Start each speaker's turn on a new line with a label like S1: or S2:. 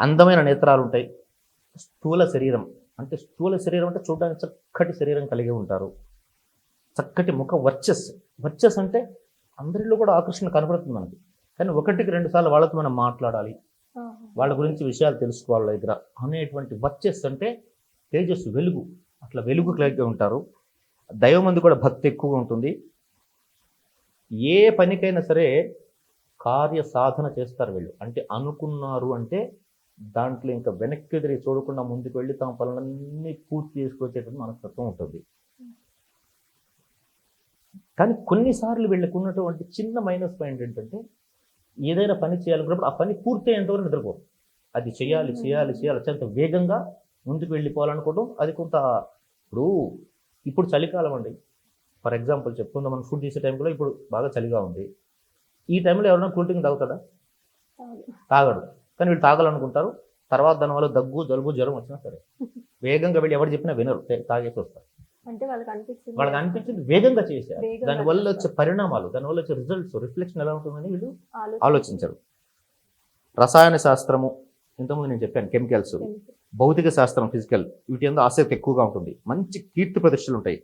S1: అందమైన నేత్రాలు ఉంటాయి, స్థూల శరీరం. అంటే స్థూల శరీరం అంటే చూడడానికి చక్కటి శరీరం కలిగి ఉంటారు, చక్కటి ముఖ వర్చస్సు. వర్చస్సు అంటే అందరిలో కూడా ఆకర్షణ కనపడుతుంది మనకి, కానీ ఒకటికి రెండు సార్లు వాళ్ళతో మనం మాట్లాడాలి, వాళ్ళ గురించి విషయాలు తెలుసుకోవాలి దగ్గర అనేటువంటి వర్చస్సు. అంటే తేజస్సు, వెలుగు, అట్లా వెలుగు కలిగి ఉంటారు. దైవం మంది కూడా భక్తి ఎక్కువగా ఉంటుంది. ఏ పనికైనా సరే కార్య సాధన చేస్తారు వీళ్ళు. అంటే అనుకున్నారు అంటే దాంట్లో ఇంకా వెనక్కి తిరిగి చూడకుండా ముందుకు వెళ్ళి తమ పనులన్నీ పూర్తి చేసుకొచ్చేటువంటి మనస్తత్వం ఉంటుంది. కానీ కొన్నిసార్లు వీళ్ళకు ఉన్నటువంటి చిన్న మైనస్ పాయింట్ ఏంటంటే ఏదైనా పని చేయాలనుకున్నప్పుడు ఆ పని పూర్తి అయ్యేంతవరకు నిద్రపోరు. అది చేయాలి చేయాలి చేయాలి అత్యంత వేగంగా ముందుకు వెళ్ళిపోవాలనుకోవడం. అది కొంత ఇప్పుడు చలికాలం అండి, ఫర్ ఎగ్జాంపుల్ చెప్పుకుందాం, మనం ఫుడ్ చేసే టైంలో ఇప్పుడు బాగా చలిగా ఉంది. ఈ టైంలో ఎవరైనా కూల్ డ్రింక్ తాగుతాడా? తాగడు. కానీ వీళ్ళు తాగాలనుకుంటారు. తర్వాత దానివల్ల దగ్గు, జలుబు, జ్వరం వచ్చినా సరే వేగంగా వెళ్ళి ఎవరు చెప్పినా వినరు, తాగేసి వస్తారు.
S2: అంటే
S1: వాళ్ళకి అనిపించింది వేగంగా చేశారు, దానివల్ల వచ్చే పరిణామాలు, దానివల్ల వచ్చే రిజల్ట్స్, రిఫ్లెక్షన్ ఎలా ఉంటుందని వీళ్ళు ఆలోచించరు. రసాయన శాస్త్రము, ఇంతకుముందు నేను చెప్పాను, కెమికల్స్, భౌతిక శాస్త్రం, ఫిజికల్, వీటి మీద ఆసక్తి ఎక్కువగా ఉంటుంది. మంచి కీర్తి ప్రతిష్టలు ఉంటాయి.